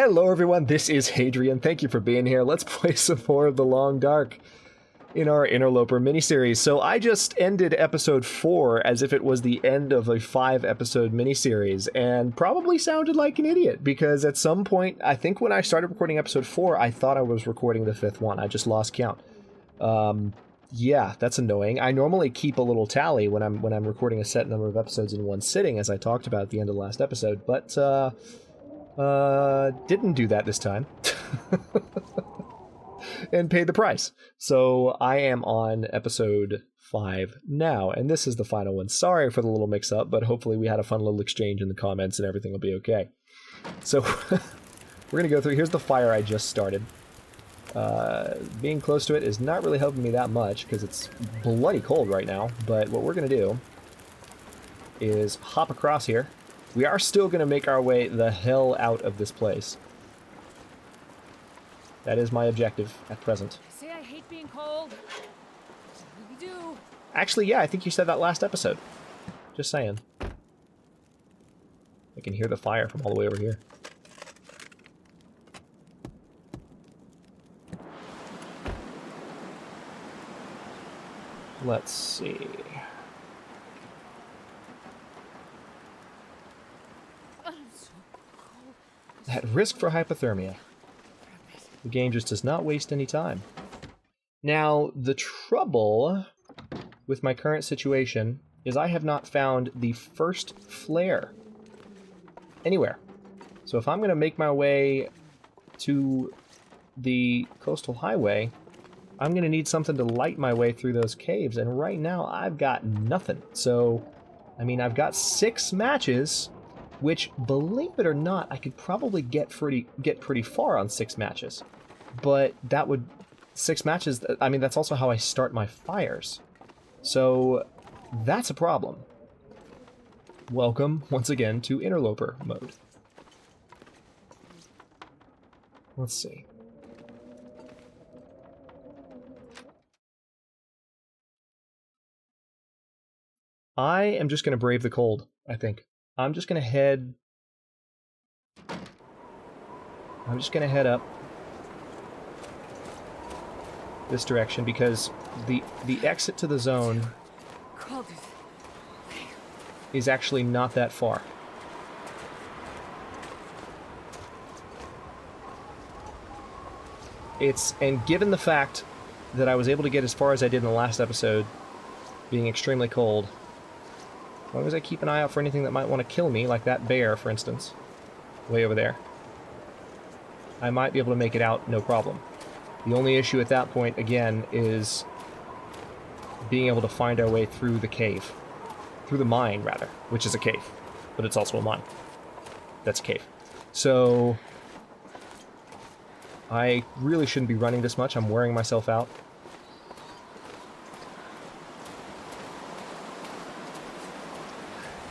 Hello everyone, this is Hadrian. Thank you for being here. Let's play some more of The Long Dark in our Interloper miniseries. So I just ended episode 4 as if it was the end of a 5-episode miniseries, and probably sounded like an idiot, because at some point, I think when I started recording episode 4, I thought I was recording the 5th one. I just lost count. Yeah, that's annoying. I normally keep a little tally when I'm recording a set number of episodes in one sitting, as I talked about at the end of the last episode, but didn't do that this time. And paid the price. So I am on episode 5 now, and this is the final one. Sorry for the little mix-up, but hopefully we had a fun little exchange in the comments and everything will be okay. So we're gonna go through. Here's the fire I just started. Being close to it is not really helping me that much because it's bloody cold right now, but what we're gonna do is hop across here. We are still gonna make our way the hell out of this place. That is my objective at present. I say I hate being cold. I really do. Actually, yeah, I think you said that last episode. Just saying. I can hear the fire from all the way over here. Let's see. I'm so cold. At risk for hypothermia. The game just does not waste any time. Now, the trouble with my current situation is I have not found the first flare anywhere. So if I'm going to make my way to the coastal highway, I'm going to need something to light my way through those caves, and right now I've got nothing. So, I mean, I've got 6 matches, which, believe it or not, I could probably get pretty far on 6 matches. But that would... 6 matches, I mean, that's also how I start my fires. So, that's a problem. Welcome, once again, to Interloper mode. Let's see. I am just going to brave the cold, I think. I'm just going to head up this direction because the exit to the zone is actually not that far. And given the fact that I was able to get as far as I did in the last episode, being extremely cold, as long as I keep an eye out for anything that might want to kill me, like that bear, for instance, way over there, I might be able to make it out no problem. The only issue at that point, again, is being able to find our way through the cave. Through the mine, rather, which is a cave, but it's also a mine. That's a cave. So, I really shouldn't be running this much. I'm wearing myself out.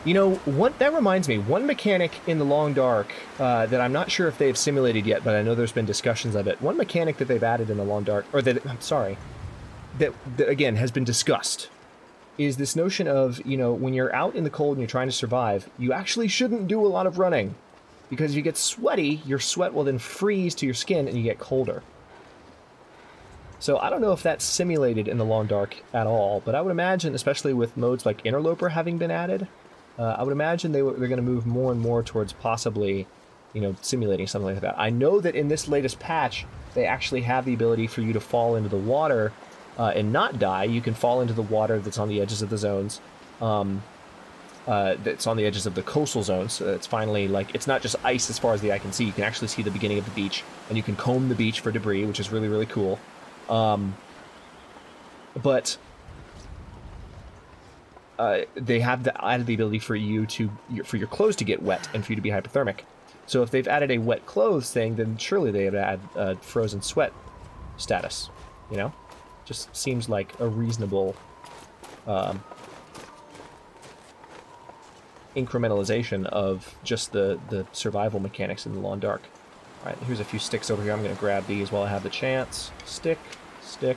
You know, that reminds me, one mechanic in The Long Dark that I'm not sure if they've simulated yet, but I know there's been discussions of it. One mechanic that they've added in The Long Dark, or that, I'm sorry, that again, has been discussed, is this notion of, you know, when you're out in the cold and you're trying to survive, you actually shouldn't do a lot of running. Because if you get sweaty, your sweat will then freeze to your skin and you get colder. So I don't know if that's simulated in The Long Dark at all, but I would imagine, especially with modes like Interloper having been added, I would imagine they're going to move more and more towards possibly, you know, simulating something like that. I know that in this latest patch, they actually have the ability for you to fall into the water and not die. You can fall into the water that's on the edges of the zones, that's on the edges of the coastal zones. So it's finally, like, it's not just ice as far as the eye can see. You can actually see the beginning of the beach, and you can comb the beach for debris, which is really, really cool. But... they have added the ability for you for your clothes to get wet and for you to be hypothermic. So if they've added a wet clothes thing, then surely they have add frozen sweat status. You know, just seems like a reasonable incrementalization of just the survival mechanics in The Long Dark. All right, here's a few sticks over here. I'm going to grab these while I have the chance. Stick, stick,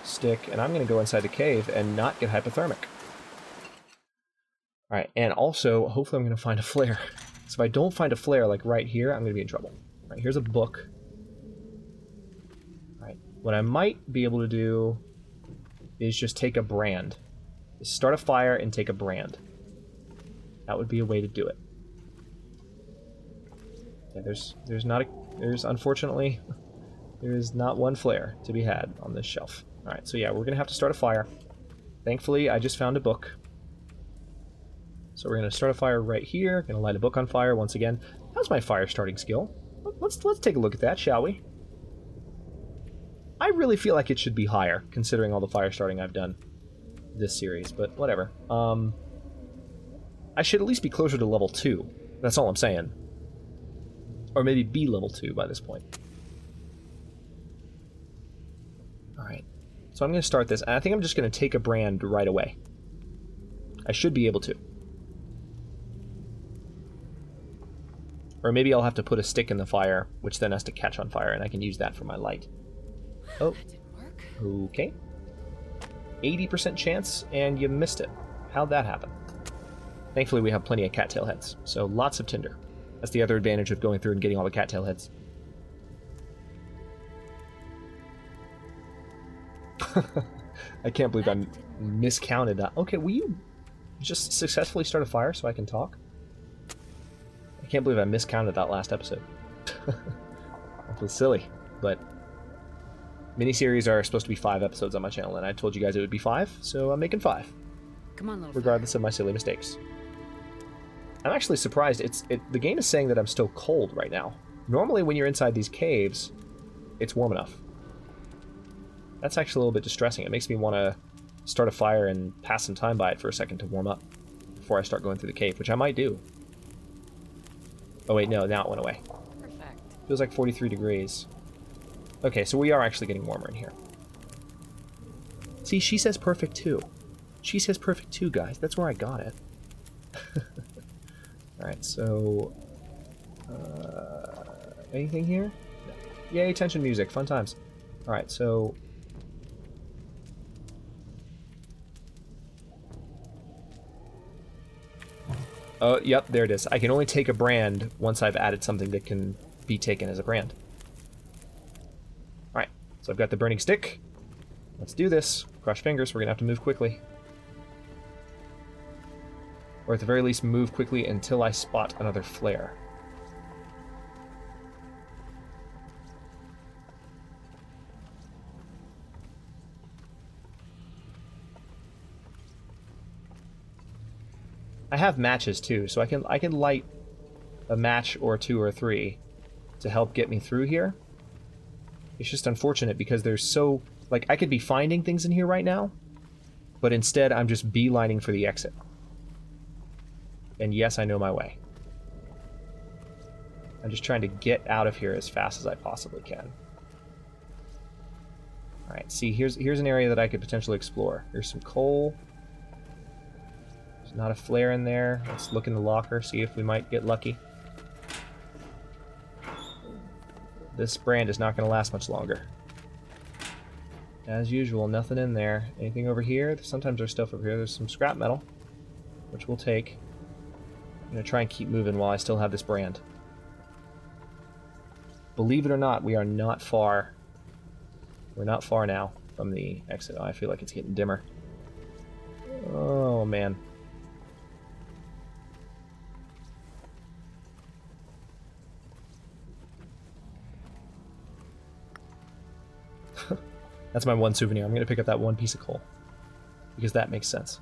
stick, and I'm going to go inside the cave and not get hypothermic. Alright, and also, hopefully I'm going to find a flare. So if I don't find a flare, like right here, I'm going to be in trouble. Alright, here's a book. Alright, what I might be able to do is just take a brand. Just start a fire and take a brand. That would be a way to do it. Okay, there's unfortunately, there is not one flare to be had on this shelf. Alright, so yeah, we're gonna have to start a fire. Thankfully, I just found a book. So we're gonna start a fire right here. Gonna light a book on fire once again. How's my fire starting skill? Let's take a look at that, shall we? I really feel like it should be higher, considering all the fire starting I've done this series, but whatever. I should at least be closer to level 2. That's all I'm saying. Or maybe be level 2 by this point. Alright. So I'm going to start this, and I think I'm just going to take a brand right away. I should be able to. Or maybe I'll have to put a stick in the fire, which then has to catch on fire, and I can use that for my light. Oh. That didn't work. Okay. 80% chance, and you missed it. How'd that happen? Thankfully, we have plenty of cattail heads, so lots of tinder. That's the other advantage of going through and getting all the cattail heads. I can't believe I miscounted that. Okay, will you just successfully start a fire so I can talk? I can't believe I miscounted that last episode. That was silly, but miniseries are supposed to be 5 episodes on my channel, and I told you guys it would be 5, so I'm making 5. Come on, little Regardless of my silly mistakes. I'm actually surprised. The game is saying that I'm still cold right now. Normally when you're inside these caves, it's warm enough. That's actually a little bit distressing. It makes me want to start a fire and pass some time by it for a second to warm up before I start going through the cave, which I might do. Oh wait, no, now it went away. Perfect. Feels like 43 degrees. Okay, so we are actually getting warmer in here. See, she says perfect too. She says perfect too, guys. That's where I got it. Alright, so... anything here? No. Yay, tension music. Fun times. Alright, so... oh, yep, there it is. I can only take a brand once I've added something that can be taken as a brand. Alright, so I've got the burning stick. Let's do this. Cross fingers, we're gonna have to move quickly. Or at the very least, move quickly until I spot another flare. I have matches too, so I can light a match or 2 or 3 to help get me through here. It's just unfortunate because there's so... like, I could be finding things in here right now, but instead I'm just beelining for the exit. And yes, I know my way. I'm just trying to get out of here as fast as I possibly can. Alright, see, here's an area that I could potentially explore. There's some coal. There's not a flare in there. Let's look in the locker, see if we might get lucky. This brand is not going to last much longer. As usual, nothing in there. Anything over here? Sometimes there's stuff over here. There's some scrap metal, which we'll take. I'm going to try and keep moving while I still have this brand. Believe it or not, we are not far. We're not far now from the exit. Oh, I feel like it's getting dimmer. Oh, man. That's my one souvenir. I'm going to pick up that one piece of coal. Because that makes sense.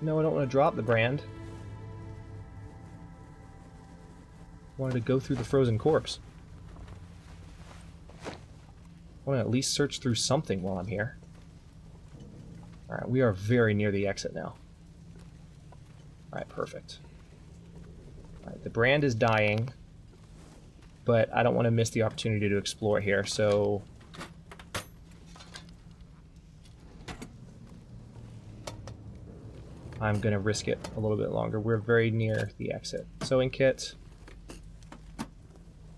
No, I don't want to drop the brand. I wanted to go through the frozen corpse. I want to at least search through something while I'm here. Alright, we are very near the exit now. Alright, perfect. Alright, the brand is dying, but I don't want to miss the opportunity to explore here, so... I'm going to risk it a little bit longer. We're very near the exit. Sewing kit.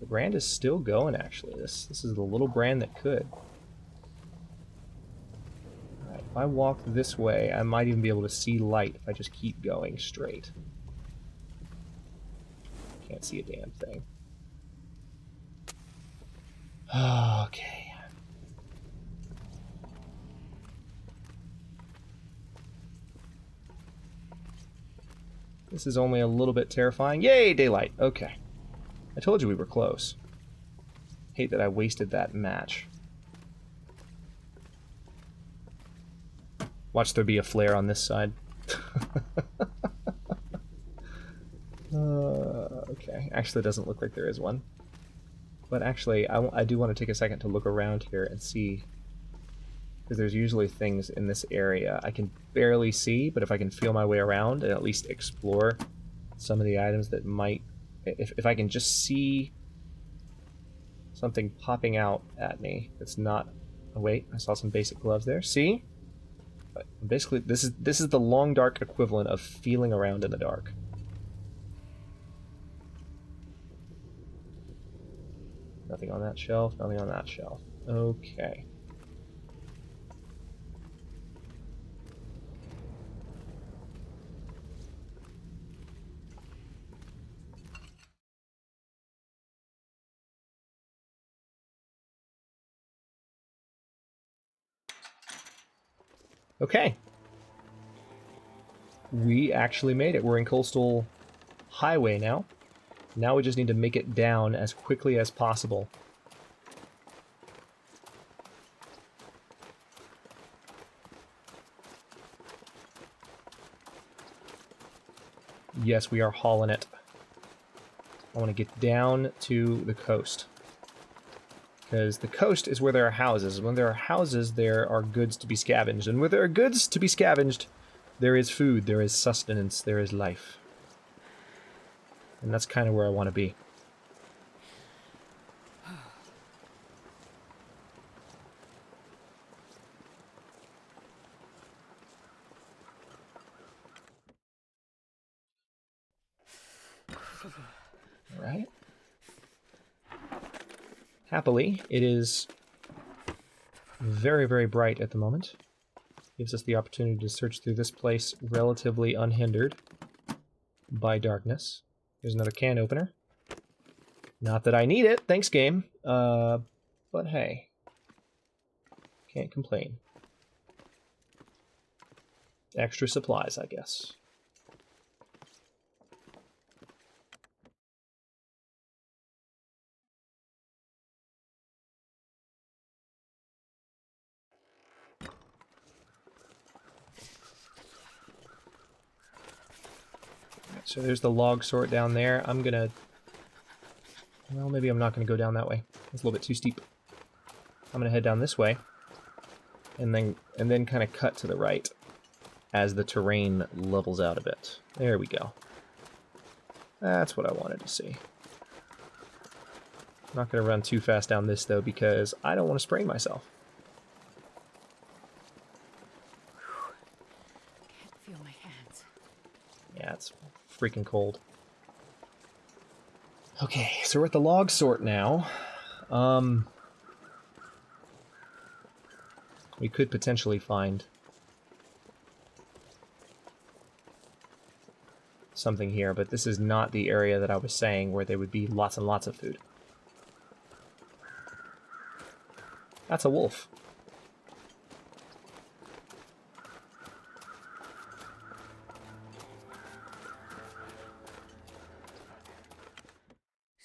The brand is still going, actually. This is the little brand that could. Alright, I walk this way, I might even be able to see light if I just keep going straight. Can't see a damn thing. Okay. This is only a little bit terrifying. Yay, daylight. Okay. I told you we were close. Hate that I wasted that match. Watch there be a flare on this side. Okay. Actually, it doesn't look like there is one. But actually, I do want to take a second to look around here and see. Because there's usually things in this area I can barely see, but if I can feel my way around and at least explore some of the items that might... If I can just see something popping out at me that's not... Oh, wait, I saw some basic gloves there. See? But basically, this is the long dark equivalent of feeling around in the dark. Nothing on that shelf, nothing on that shelf. Okay. Okay. We actually made it. We're in Coastal Highway now. Now we just need to make it down as quickly as possible. Yes, we are hauling it. I want to get down to the coast. Because the coast is where there are houses. When there are houses, there are goods to be scavenged. And where there are goods to be scavenged, there is food, there is sustenance, there is life. And that's kind of where I want to be. All right. Happily, it is very, very bright at the moment. Gives us the opportunity to search through this place relatively unhindered by darkness. Here's another can opener. Not that I need it, thanks game. But hey, can't complain. Extra supplies, I guess. So there's the log sort down there. I'm gonna... Well, maybe I'm not gonna go down that way. It's a little bit too steep. I'm gonna head down this way. And then kind of cut to the right as the terrain levels out a bit. There we go. That's what I wanted to see. I'm not gonna run too fast down this though because I don't want to sprain myself. Can't feel my hands. Yeah, it's freaking cold. Okay, so we're at the log sort now. We could potentially find something here, but this is not the area that I was saying where there would be lots and lots of food. That's a wolf.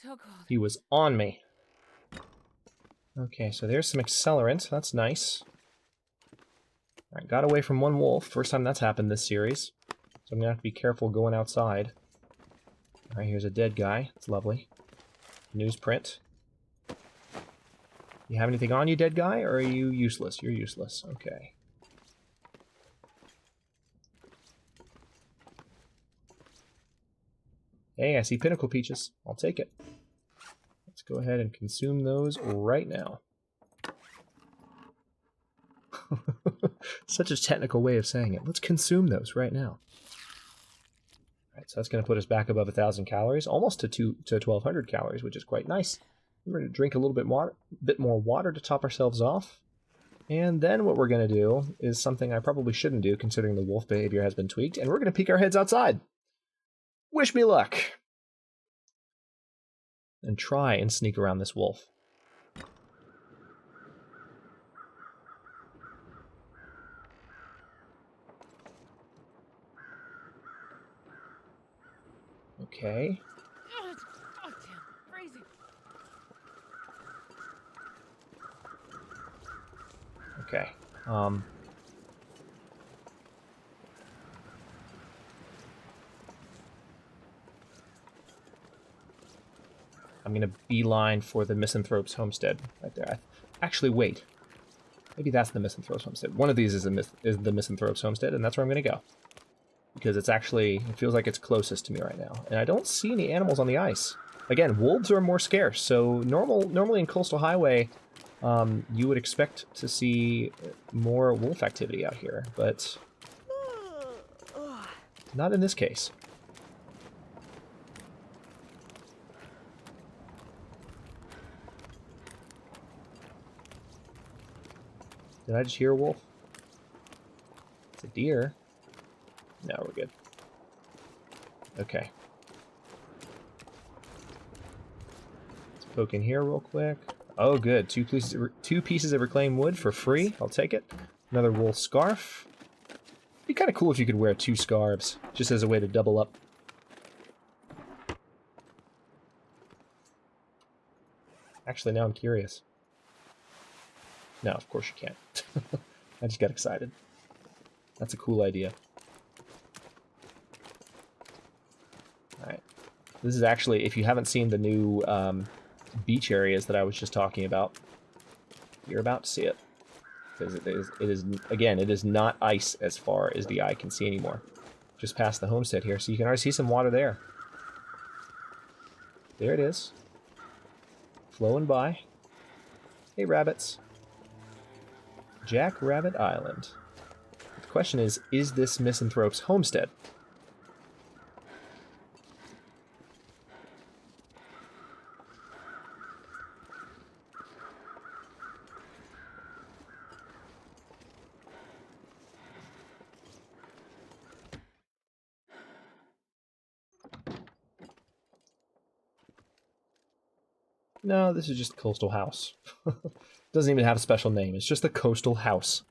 So cold. He was on me. Okay, so there's some accelerant. That's nice. Alright, got away from one wolf. First time that's happened this series. So I'm gonna have to be careful going outside. Alright, here's a dead guy. It's lovely. Newsprint. You have anything on you, dead guy, or are you useless? You're useless. Okay. Hey, I see pinnacle peaches. I'll take it. Let's go ahead and consume those right now. Such a technical way of saying it. Let's consume those right now. Alright, so that's going to put us back above 1,000 calories, almost to 1,200 calories, which is quite nice. We're going to drink a little bit more water to top ourselves off. And then what we're going to do is something I probably shouldn't do considering the wolf behavior has been tweaked, and we're going to peek our heads outside. Wish me luck. And try and sneak around this wolf. Okay. Oh, damn. Crazy. Okay. I'm gonna beeline for the Misanthrope's homestead right there. Actually, wait. Maybe that's the Misanthrope's homestead. One of these is the Misanthrope's homestead, and that's where I'm gonna go. Because it feels like it's closest to me right now. And I don't see any animals on the ice. Again, wolves are more scarce, so normally in Coastal Highway, you would expect to see more wolf activity out here, but not in this case. Did I just hear a wolf? It's a deer. No, we're good. Okay. Let's poke in here real quick. Oh, good. Two pieces of reclaimed wood for free. I'll take it. Another wool scarf. It'd be kind of cool if you could wear 2 scarves, just as a way to double up. Actually, now I'm curious. No, of course you can't. I just got excited. That's a cool idea. Alright. This is actually, if you haven't seen the new beach areas that I was just talking about, you're about to see it. Because it is not ice as far as the eye can see anymore. Just past the homestead here, so you can already see some water there. There it is. Flowing by. Hey, rabbits. Jackrabbit Island. The question is this Misanthrope's homestead? No, this is just a coastal house. Doesn't even have a special name. It's just a coastal house.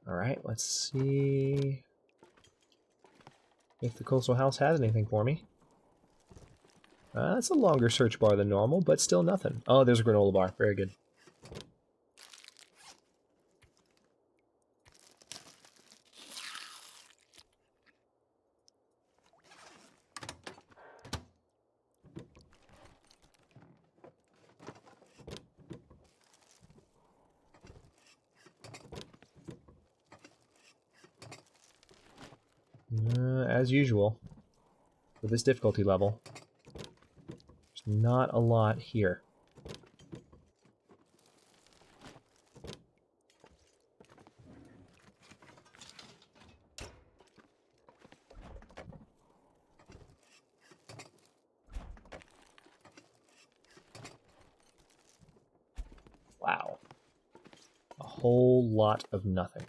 Alright, let's see if the coastal house has anything for me. It's a longer search bar than normal, but still nothing. Oh, there's a granola bar. Very good. As usual, with this difficulty level, there's not a lot here. Wow. A whole lot of nothing.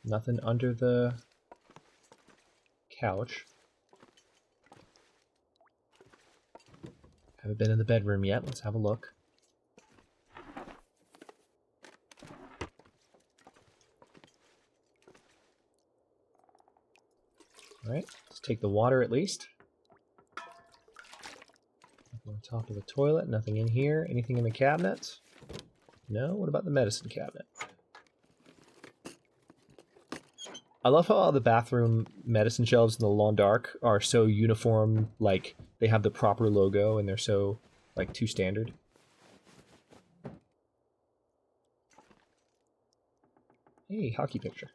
Nothing under the couch. Haven't been in the bedroom yet. Let's have a look. Alright, let's take the water at least. Nothing on top of the toilet, nothing in here. Anything in the cabinet? No? What about the medicine cabinet? I love how all the bathroom medicine shelves in the Long Dark are so uniform, like they have the proper logo and they're so like too standard. Hey, hockey picture.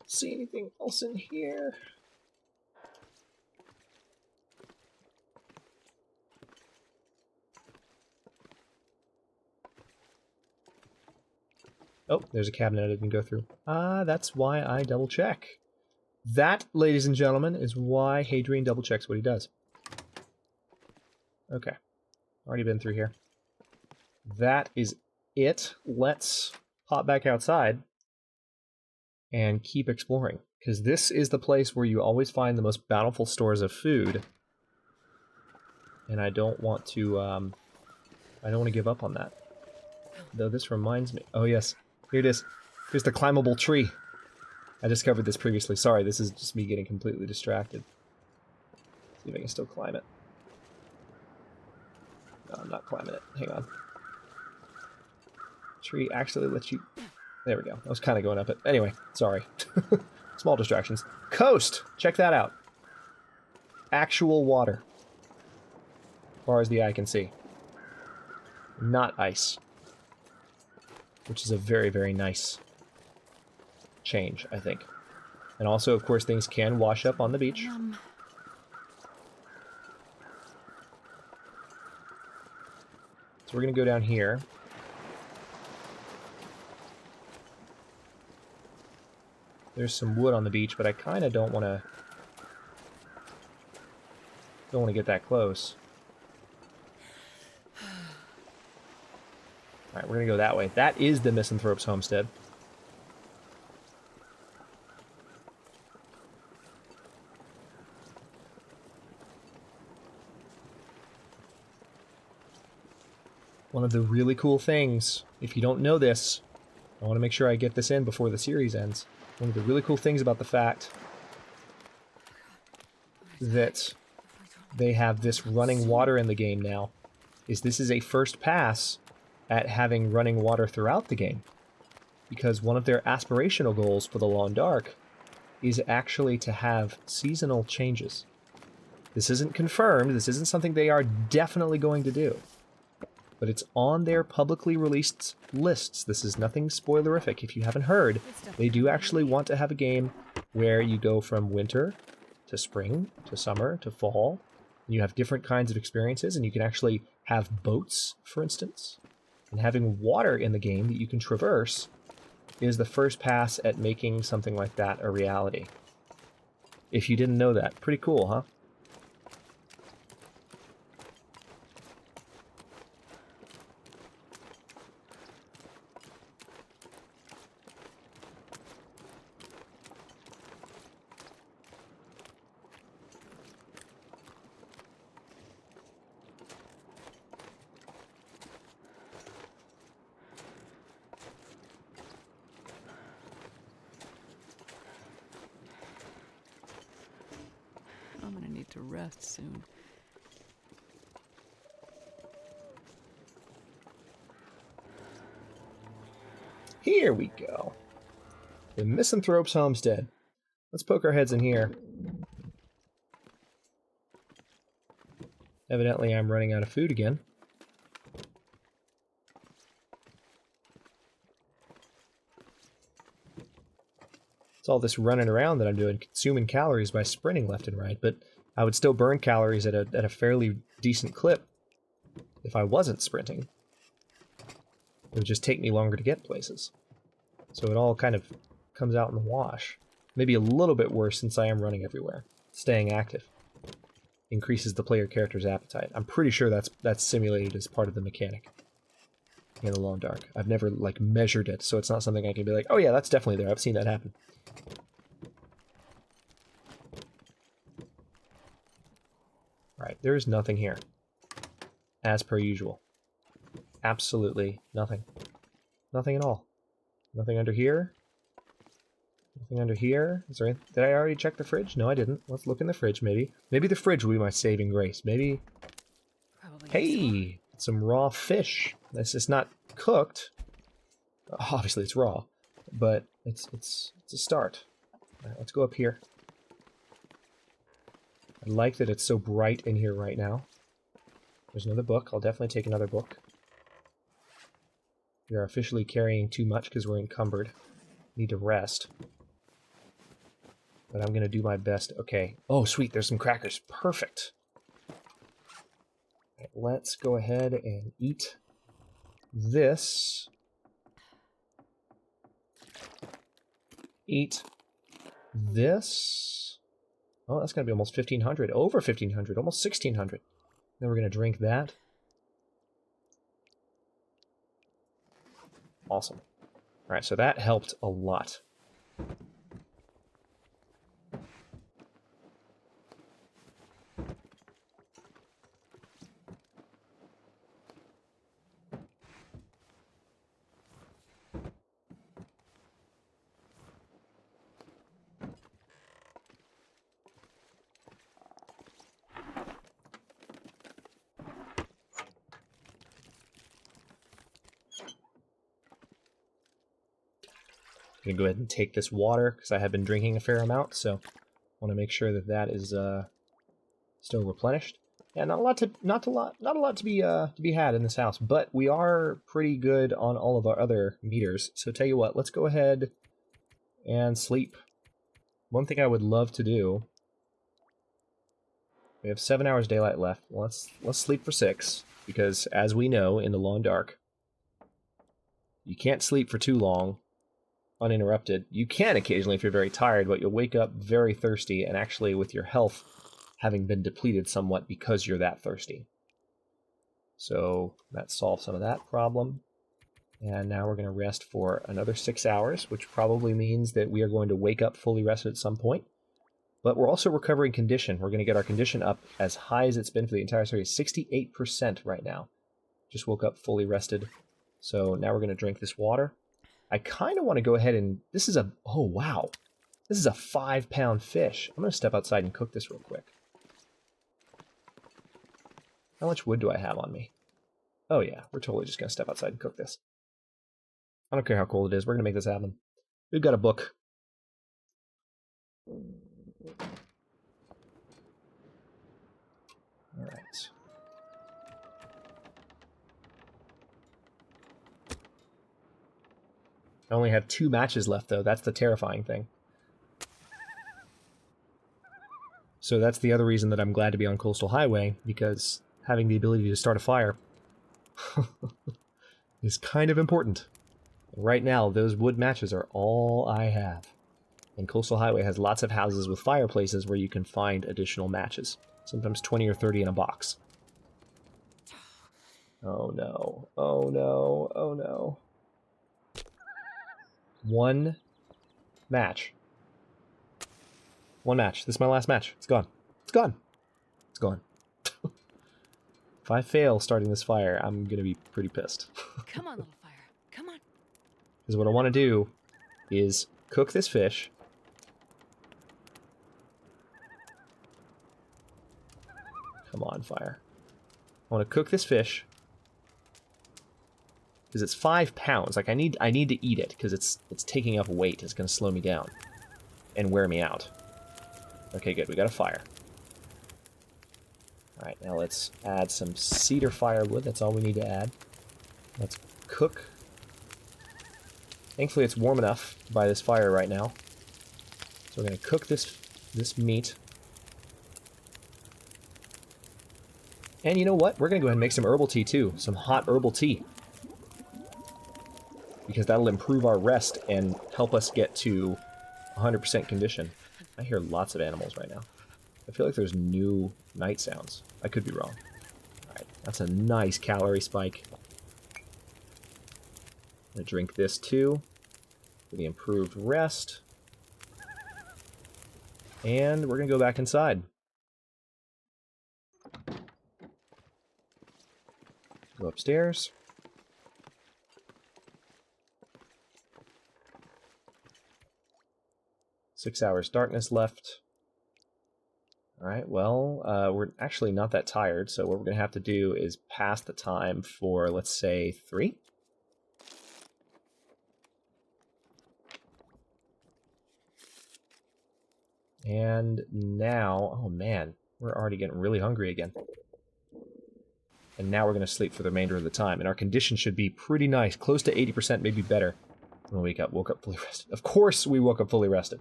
see anything else in here. Oh, there's a cabinet I didn't go through. Ah, that's why I double check. That, ladies and gentlemen, is why Hadrian double checks what he does. Okay. Already been through here. That is it. Let's pop back outside and keep exploring. Because this is the place where you always find the most bountiful stores of food. And I don't want to, I don't want to give up on that. Though this reminds me... Oh yes, here it is. Here's the climbable tree. I discovered this previously. Sorry, this is just me getting completely distracted. See if I can still climb it. No, I'm not climbing it. Hang on. Tree actually lets you... There we go. I was kind of going up it. Anyway, sorry. Small distractions. Coast! Check that out. Actual water. As far as the eye can see. Not ice. Which is a very, very nice change, I think. And also, of course, things can wash up on the beach. So we're going to go down here. There's some wood on the beach, but I kind of don't want to get that close. Alright, we're going to go that way. That is the Misanthrope's homestead. One of the really cool things, if you don't know this, I want to make sure I get this in before the series ends. One of the really cool things about the fact that they have this running water in the game now is this is a first pass at having running water throughout the game. Because one of their aspirational goals for the Long Dark is actually to have seasonal changes. This isn't confirmed, this isn't something they are definitely going to do. But it's on their publicly released lists. This is nothing spoilerific. If you haven't heard, they do actually want to have a game where you go from winter to spring to summer to fall. And you have different kinds of experiences, and you can actually have boats, for instance. And having water in the game that you can traverse is the first pass at making something like that a reality. If you didn't know that. Pretty cool, huh? I'm gonna need to rest soon. Here we go. The Misanthrope's homestead. Let's poke our heads in here. Evidently, I'm running out of food again. It's all this running around that I'm doing, consuming calories by sprinting left and right, but I would still burn calories at a fairly decent clip if I wasn't sprinting. It would just take me longer to get places. So it all kind of comes out in the wash. Maybe a little bit worse since I am running everywhere. Staying active increases the player character's appetite. I'm pretty sure that's simulated as part of the mechanic in the Long Dark. I've never like measured it, so it's not something I can be like, oh yeah, that's definitely there. I've seen that happen. Right, there is nothing here. As per usual. Absolutely nothing. Nothing at all. Nothing under here. Nothing under here. Is there anything? Did I already check the fridge? No, I didn't. Let's look in the fridge, maybe. Maybe the fridge will be my saving grace. Maybe... Probably Hey! Some raw fish. This is not cooked. Obviously it's raw. But it's a start. All right, let's go up here. I like that it's so bright in here right now. There's another book. I'll definitely take another book. We are officially carrying too much because we're encumbered. Need to rest. but I'm going to do my best. Okay. Oh, sweet. There's some crackers. Perfect. Right, let's go ahead and eat this. Eat this. Oh, that's going to be almost 1,500. Over 1,500. Almost 1,600. Then we're going to drink that. Awesome. All right, so that helped a lot. I'm going to go ahead and take this water because I have been drinking a fair amount, so I want to make sure that that is still replenished. Yeah, not a lot to be had in this house, but we are pretty good on all of our other meters. So tell you what, let's go ahead and sleep. One thing I would love to do. We have 7 hours daylight left. Let's sleep for 6 because, as we know, in the long dark, you can't sleep for too long uninterrupted. You can occasionally if you're very tired, but you'll wake up very thirsty and actually with your health having been depleted somewhat because you're that thirsty. So that solves some of that problem. And now we're going to rest for another 6 hours, which probably means that we are going to wake up fully rested at some point. But we're also recovering condition. We're going to get our condition up as high as it's been for the entire series. 68% right now. Just woke up fully rested. So now we're going to drink this water. I kind of want to go ahead and... This is a... Oh, wow. This is a 5-pound fish. I'm going to step outside and cook this real quick. How much wood do I have on me? Oh, yeah. We're totally just going to step outside and cook this. I don't care how cold it is. We're going to make this happen. We've got a book. All right. I only have 2 matches left, though. That's the terrifying thing. So that's the other reason that I'm glad to be on Coastal Highway, because having the ability to start a fire is kind of important. Right now, those wood matches are all I have. And Coastal Highway has lots of houses with fireplaces where you can find additional matches. Sometimes 20 or 30 in a box. Oh no. Oh no. Oh no. 1 match. 1 match. This is my last match. It's gone. It's gone. It's gone. If I fail starting this fire, I'm going to be pretty pissed. Come on, little fire. Come on. Because what I want to do is cook this fish. Come on, fire. I want to cook this fish. Because it's 5 pounds. Like I need to eat it because it's taking up weight. It's going to slow me down and wear me out. Okay, good. We got a fire. All right, now let's add some cedar firewood. That's all we need to add. Let's cook. Thankfully, it's warm enough by this fire right now. So we're going to cook this meat. And you know what? We're going to go ahead and make some herbal tea too. Some hot herbal tea. Because that'll improve our rest and help us get to 100% condition. I hear lots of animals right now. I feel like there's new night sounds. I could be wrong. Alright, that's a nice calorie spike. I'm going to drink this too for the improved rest. And we're going to go back inside. Go upstairs. Six hours darkness left. Alright, well, we're actually not that tired, so what we're going to have to do is pass the time for, let's say, 3? And now, oh man, we're already getting really hungry again. And now we're going to sleep for the remainder of the time, and our condition should be pretty nice, close to 80%, maybe better. When we woke up fully rested. Of course we woke up fully rested.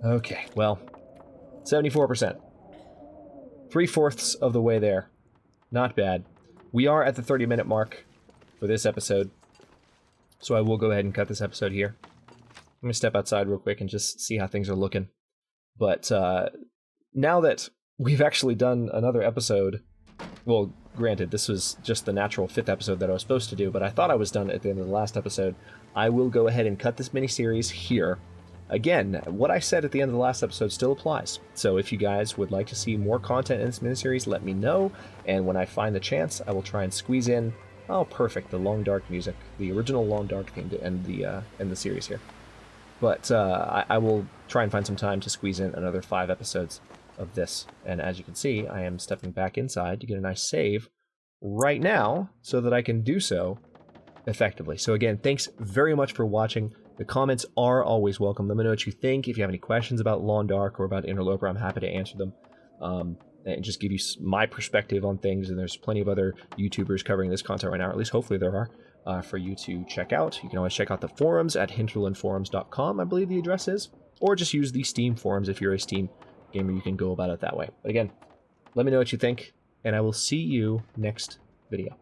Okay, well, 74%. 3/4 of the way there. Not bad. We are at the 30-minute mark for this episode, so I will go ahead and cut this episode here. I'm going to step outside real quick and just see how things are looking. But now that we've actually done another episode, well, granted, this was just the natural 5th episode that I was supposed to do, but I thought I was done at the end of the last episode. I will go ahead and cut this miniseries here. Again, what I said at the end of the last episode still applies. So if you guys would like to see more content in this miniseries, let me know. And when I find the chance, I will try and squeeze in, oh, perfect, the Long Dark music, the original Long Dark theme to end the series here. But I will try and find some time to squeeze in another 5 episodes of this. And as you can see, I am stepping back inside to get a nice save right now so that I can do so effectively. So again, thanks very much for watching. The comments are always welcome. Let me know what you think. If you have any questions about Long Dark or about Interloper, I'm happy to answer them. And just give you my perspective on things. And there's plenty of other YouTubers covering this content right now, or at least hopefully there are, for you to check out. You can always check out the forums at hinterlandforums.com, I believe the address is. Or just use the Steam forums if you're a Steam gamer. You can go about it that way. But again, let me know what you think, and I will see you next video.